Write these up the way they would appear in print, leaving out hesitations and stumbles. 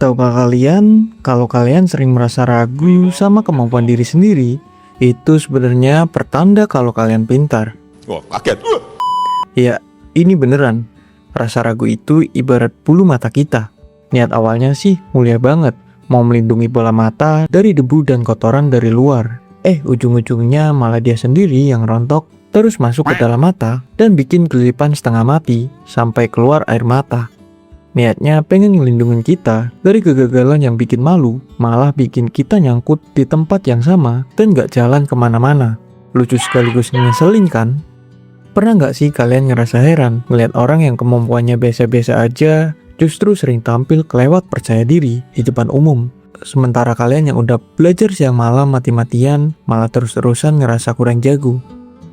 Tahukah kalian, kalau kalian sering merasa ragu sama kemampuan diri sendiri, itu sebenarnya pertanda kalau kalian pintar. Wah, kaget. Ya, ini beneran. Rasa ragu itu ibarat bulu mata kita. Niat awalnya sih mulia banget, mau melindungi bola mata dari debu dan kotoran dari luar. Ujung-ujungnya malah dia sendiri yang rontok, terus masuk ke dalam mata dan bikin kelilipan setengah mati sampai keluar air mata. Niatnya pengen ngelindungin kita dari kegagalan yang bikin malu, malah bikin kita nyangkut di tempat yang sama dan gak jalan kemana-mana. Lucu sekaligus ngeselin kan? Pernah gak sih kalian ngerasa heran melihat orang yang kemampuannya biasa-biasa aja justru sering tampil kelewat percaya diri di depan umum? Sementara kalian yang udah belajar siang malam mati-matian malah terus-terusan ngerasa kurang jago.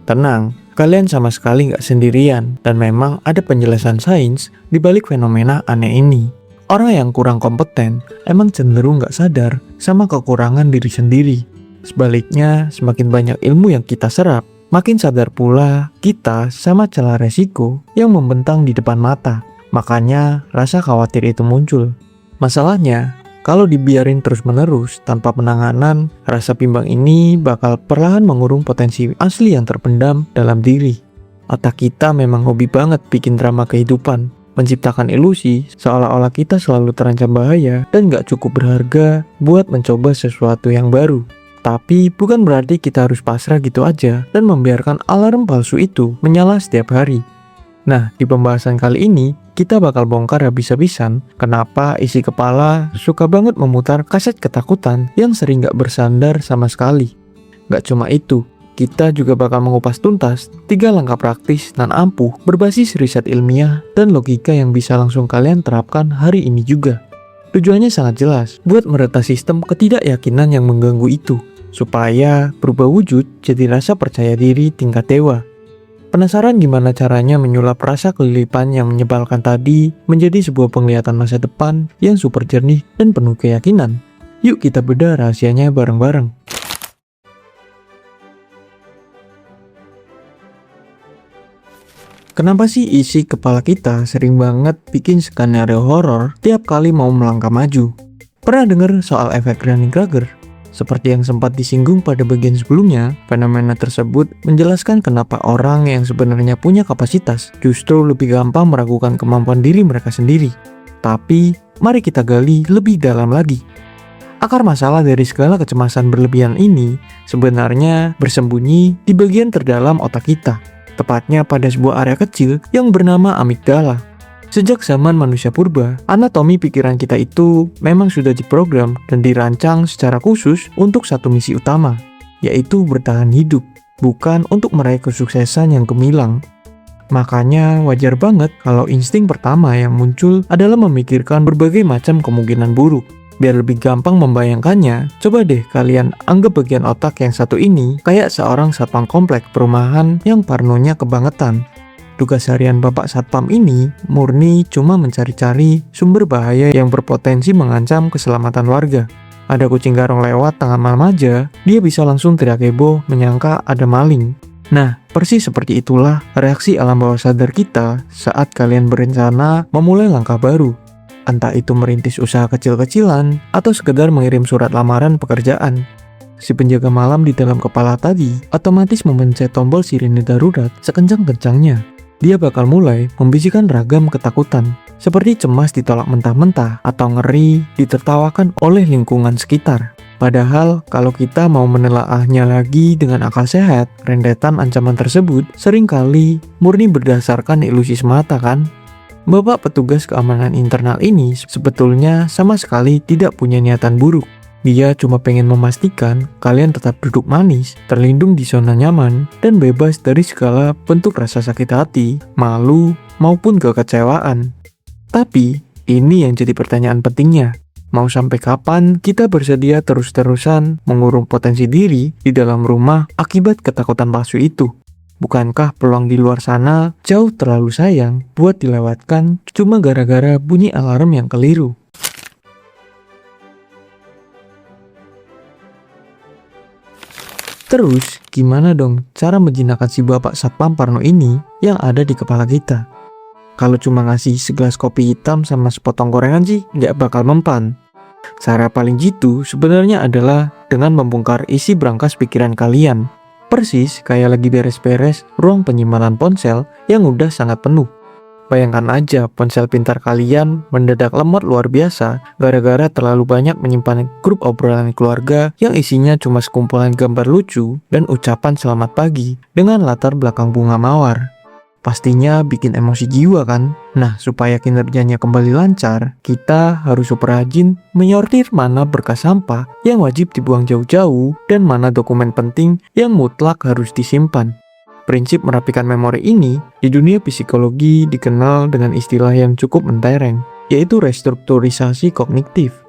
Tenang, kalian sama sekali nggak sendirian, dan memang ada penjelasan sains di balik fenomena aneh ini. Orang yang kurang kompeten emang cenderung nggak sadar sama kekurangan diri sendiri. Sebaliknya, semakin banyak ilmu yang kita serap, makin sadar pula kita sama celah resiko yang membentang di depan mata. Makanya, rasa khawatir itu muncul. Masalahnya, kalau dibiarin terus-menerus tanpa penanganan, rasa bimbang ini bakal perlahan mengurung potensi asli yang terpendam dalam diri. Otak kita memang hobi banget bikin drama kehidupan, menciptakan ilusi seolah-olah kita selalu terancam bahaya dan gak cukup berharga buat mencoba sesuatu yang baru. Tapi bukan berarti kita harus pasrah gitu aja dan membiarkan alarm palsu itu menyala setiap hari. Nah, di pembahasan kali ini, kita bakal bongkar habis-habisan kenapa isi kepala suka banget memutar kaset ketakutan yang sering gak bersandar sama sekali. Gak cuma itu, kita juga bakal mengupas tuntas 3 langkah praktis dan ampuh berbasis riset ilmiah dan logika yang bisa langsung kalian terapkan hari ini juga. Tujuannya sangat jelas, buat mereta sistem ketidakyakinan yang mengganggu itu, supaya berubah wujud jadi rasa percaya diri tingkat dewa. Penasaran gimana caranya menyulap rasa kelilipan yang menyebalkan tadi menjadi sebuah penglihatan masa depan yang super jernih dan penuh keyakinan? Yuk kita bedah rahasianya bareng-bareng. Kenapa sih isi kepala kita sering banget bikin skenario horor tiap kali mau melangkah maju? Pernah dengar soal efek Dunning-Kruger? Seperti yang sempat disinggung pada bagian sebelumnya, fenomena tersebut menjelaskan kenapa orang yang sebenarnya punya kapasitas justru lebih gampang meragukan kemampuan diri mereka sendiri. Tapi, mari kita gali lebih dalam lagi. Akar masalah dari segala kecemasan berlebihan ini sebenarnya bersembunyi di bagian terdalam otak kita, tepatnya pada sebuah area kecil yang bernama amigdala. Sejak zaman manusia purba, anatomi pikiran kita itu memang sudah diprogram dan dirancang secara khusus untuk satu misi utama, yaitu bertahan hidup, bukan untuk meraih kesuksesan yang gemilang. Makanya wajar banget kalau insting pertama yang muncul adalah memikirkan berbagai macam kemungkinan buruk. Biar lebih gampang membayangkannya, coba deh kalian anggap bagian otak yang satu ini kayak seorang satpam komplek perumahan yang parnonya kebangetan. Tugas harian Bapak Satpam ini murni cuma mencari-cari sumber bahaya yang berpotensi mengancam keselamatan warga. Ada kucing garong lewat tengah malam aja, dia bisa langsung teriak heboh menyangka ada maling. Nah, persis seperti itulah reaksi alam bawah sadar kita saat kalian berencana memulai langkah baru. Entah itu merintis usaha kecil-kecilan atau sekedar mengirim surat lamaran pekerjaan. Si penjaga malam di dalam kepala tadi otomatis memencet tombol sirine darurat sekencang-kencangnya. Dia bakal mulai membisikkan ragam ketakutan, seperti cemas ditolak mentah-mentah atau ngeri ditertawakan oleh lingkungan sekitar. Padahal kalau kita mau menelaahnya lagi dengan akal sehat, rentetan ancaman tersebut seringkali murni berdasarkan ilusi semata kan? Bapak petugas keamanan internal ini sebetulnya sama sekali tidak punya niatan buruk. Dia cuma pengen memastikan kalian tetap duduk manis, terlindung di zona nyaman, dan bebas dari segala bentuk rasa sakit hati, malu, maupun kekecewaan. Tapi, ini yang jadi pertanyaan pentingnya. Mau sampai kapan kita bersedia terus-terusan mengurung potensi diri di dalam rumah akibat ketakutan palsu itu? Bukankah peluang di luar sana jauh terlalu sayang buat dilewatkan cuma gara-gara bunyi alarm yang keliru? Terus, gimana dong cara menjinakkan si Bapak Satpam Parno ini yang ada di kepala kita? Kalau cuma ngasih segelas kopi hitam sama sepotong gorengan sih nggak bakal mempan. Cara paling jitu sebenarnya adalah dengan membongkar isi brankas pikiran kalian. Persis kayak lagi beres-beres ruang penyimpanan ponsel yang udah sangat penuh. Bayangkan aja ponsel pintar kalian mendadak lemot luar biasa gara-gara terlalu banyak menyimpan grup obrolan keluarga yang isinya cuma sekumpulan gambar lucu dan ucapan selamat pagi dengan latar belakang bunga mawar. Pastinya bikin emosi jiwa kan? Nah, supaya kinerjanya kembali lancar, kita harus super rajin menyortir mana berkas sampah yang wajib dibuang jauh-jauh dan mana dokumen penting yang mutlak harus disimpan. Prinsip merapikan memori ini di dunia psikologi dikenal dengan istilah yang cukup mentereng, yaitu restrukturisasi kognitif.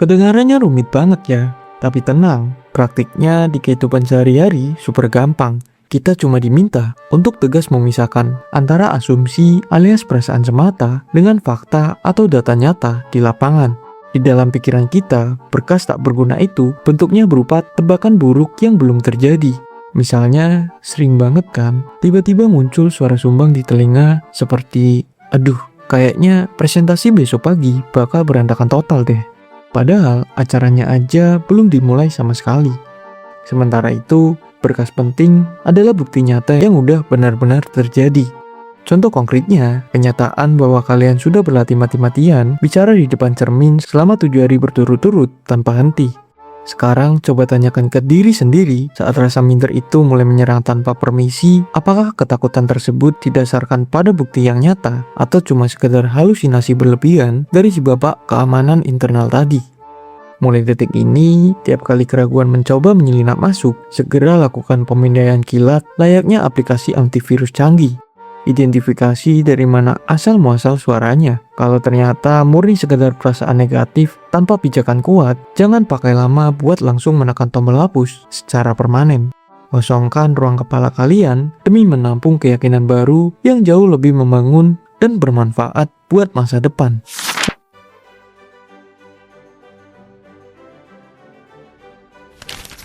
Kedengarannya rumit banget ya, tapi tenang, praktiknya di kehidupan sehari-hari super gampang. Kita cuma diminta untuk tegas memisahkan antara asumsi alias perasaan semata dengan fakta atau data nyata di lapangan. Di dalam pikiran kita, berkas tak berguna itu bentuknya berupa tebakan buruk yang belum terjadi. Misalnya, sering banget kan, tiba-tiba muncul suara sumbang di telinga seperti, aduh, kayaknya presentasi besok pagi bakal berantakan total deh. Padahal acaranya aja belum dimulai sama sekali. Sementara itu, berkas penting adalah bukti nyata yang udah benar-benar terjadi. Contoh konkretnya, kenyataan bahwa kalian sudah berlatih mati-matian bicara di depan cermin selama 7 hari berturut-turut tanpa henti. Sekarang coba tanyakan ke diri sendiri saat rasa minder itu mulai menyerang tanpa permisi, apakah ketakutan tersebut didasarkan pada bukti yang nyata atau cuma sekedar halusinasi berlebihan dari si bapak keamanan internal tadi. Mulai detik ini, tiap kali keraguan mencoba menyelinap masuk, segera lakukan pemindaian kilat layaknya aplikasi antivirus canggih. Identifikasi dari mana asal muasal suaranya. Kalau ternyata murni sekedar perasaan negatif tanpa pijakan kuat, jangan pakai lama buat langsung menekan tombol hapus secara permanen. Kosongkan ruang kepala kalian demi menampung keyakinan baru yang jauh lebih membangun dan bermanfaat buat masa depan.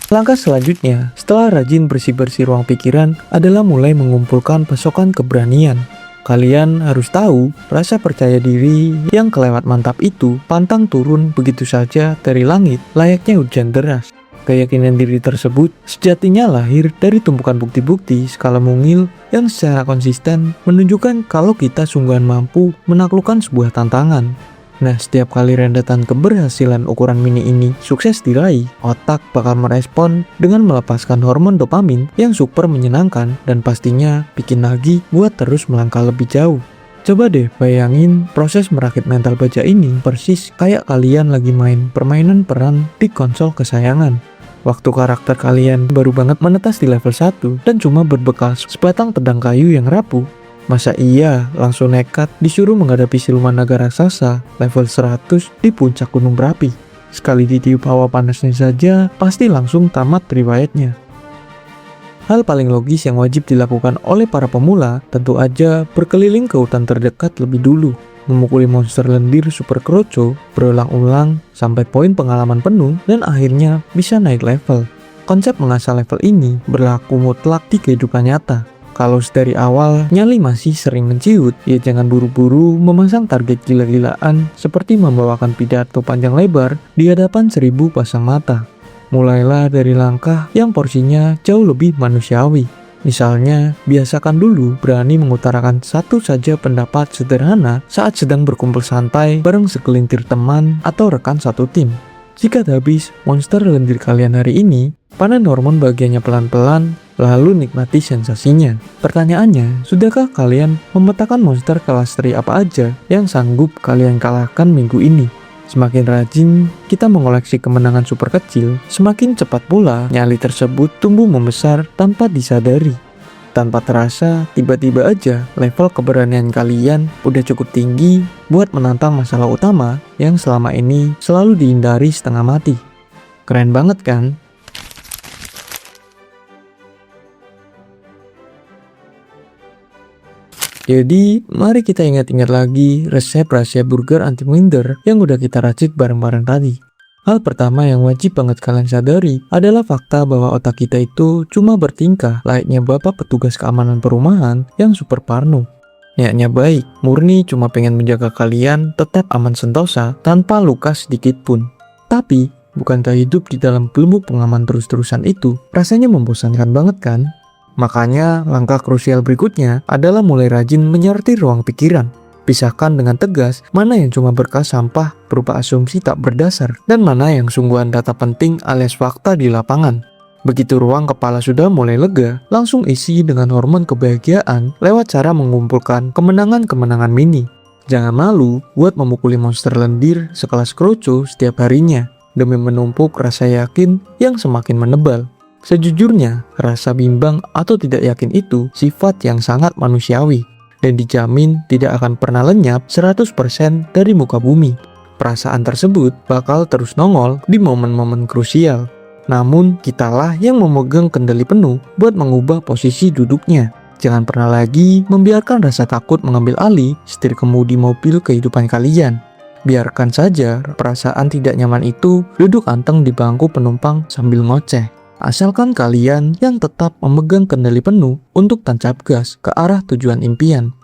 Langkah selanjutnya, setelah rajin bersih-bersih ruang pikiran, adalah mulai mengumpulkan pasokan keberanian. Kalian harus tahu, rasa percaya diri yang kelewat mantap itu pantang turun begitu saja dari langit, layaknya hujan deras. Keyakinan diri tersebut sejatinya lahir dari tumpukan bukti-bukti skala mungil yang secara konsisten menunjukkan kalau kita sungguhan mampu menaklukkan sebuah tantangan. Nah, setiap kali rentetan keberhasilan ukuran mini ini sukses diraih, otak bakal merespon dengan melepaskan hormon dopamin yang super menyenangkan dan pastinya bikin lagi buat terus melangkah lebih jauh. Coba deh bayangin proses merakit mental baja ini persis kayak kalian lagi main permainan peran di konsol kesayangan. Waktu karakter kalian baru banget menetas di level 1 dan cuma berbekal sebatang pedang kayu yang rapuh. Masa iya langsung nekat disuruh menghadapi siluman naga raksasa level 100 di puncak gunung berapi? Sekali ditiup hawa panasnya saja pasti langsung tamat riwayatnya. Hal paling logis yang wajib dilakukan oleh para pemula tentu aja berkeliling ke hutan terdekat lebih dulu, memukuli monster lendir super kroco berulang-ulang sampai poin pengalaman penuh dan akhirnya bisa naik level. Konsep mengasah level ini berlaku mutlak di kehidupan nyata. Kalau dari awal nyali masih sering menciut, ya jangan buru-buru memasang target gila-gilaan seperti membawakan pidato panjang lebar di hadapan 1000 pasang mata. Mulailah dari langkah yang porsinya jauh lebih manusiawi. Misalnya, biasakan dulu berani mengutarakan satu saja pendapat sederhana saat sedang berkumpul santai bareng segelintir teman atau rekan satu tim. Jika habis monster lendir kalian hari ini, panen hormon bagiannya pelan-pelan, lalu nikmati sensasinya. Pertanyaannya, sudahkah kalian memetakan monster kelas teri apa aja yang sanggup kalian kalahkan minggu ini? Semakin rajin kita mengoleksi kemenangan super kecil, semakin cepat pula nyali tersebut tumbuh membesar tanpa disadari. Tanpa terasa, tiba-tiba aja level keberanian kalian udah cukup tinggi buat menantang masalah utama yang selama ini selalu dihindari setengah mati. Keren banget kan? Jadi, mari kita ingat-ingat lagi resep rahasia burger anti-minder yang udah kita racik bareng-bareng tadi. Hal pertama yang wajib banget kalian sadari adalah fakta bahwa otak kita itu cuma bertingkah layaknya bapak petugas keamanan perumahan yang super parno. Niatnya baik, murni cuma pengen menjaga kalian tetap aman sentosa tanpa luka sedikit pun. Tapi, bukankah hidup di dalam belenggu pengaman terus-terusan itu rasanya membosankan banget kan? Makanya, langkah krusial berikutnya adalah mulai rajin menyortir ruang pikiran. Pisahkan dengan tegas mana yang cuma berkas sampah berupa asumsi tak berdasar dan mana yang sungguhan data penting alias fakta di lapangan. Begitu ruang kepala sudah mulai lega, langsung isi dengan hormon kebahagiaan lewat cara mengumpulkan kemenangan-kemenangan mini. Jangan malu buat memukuli monster lendir sekelas kroco setiap harinya demi menumpuk rasa yakin yang semakin menebal. Sejujurnya, rasa bimbang atau tidak yakin itu sifat yang sangat manusiawi dan dijamin tidak akan pernah lenyap 100% dari muka bumi. Perasaan tersebut bakal terus nongol di momen-momen krusial. Namun, kitalah yang memegang kendali penuh buat mengubah posisi duduknya. Jangan pernah lagi membiarkan rasa takut mengambil alih setir kemudi mobil kehidupan kalian. Biarkan saja perasaan tidak nyaman itu duduk anteng di bangku penumpang sambil ngoceh. Asalkan kalian yang tetap memegang kendali penuh untuk tancap gas ke arah tujuan impian.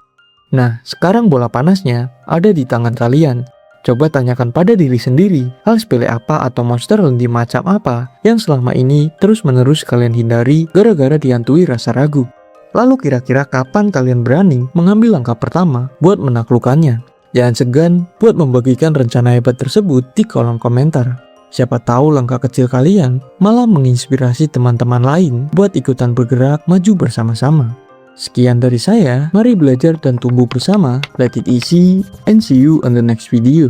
Nah, sekarang bola panasnya ada di tangan kalian. Coba tanyakan pada diri sendiri, hal sepele apa atau monster lendir macam apa yang selama ini terus-menerus kalian hindari gara-gara dihantui rasa ragu. Lalu kira-kira kapan kalian berani mengambil langkah pertama buat menaklukkannya? Jangan segan buat membagikan rencana hebat tersebut di kolom komentar. Siapa tahu langkah kecil kalian malah menginspirasi teman-teman lain buat ikutan bergerak maju bersama-sama. Sekian dari saya, mari belajar dan tumbuh bersama. Let it easy and see you on the next video.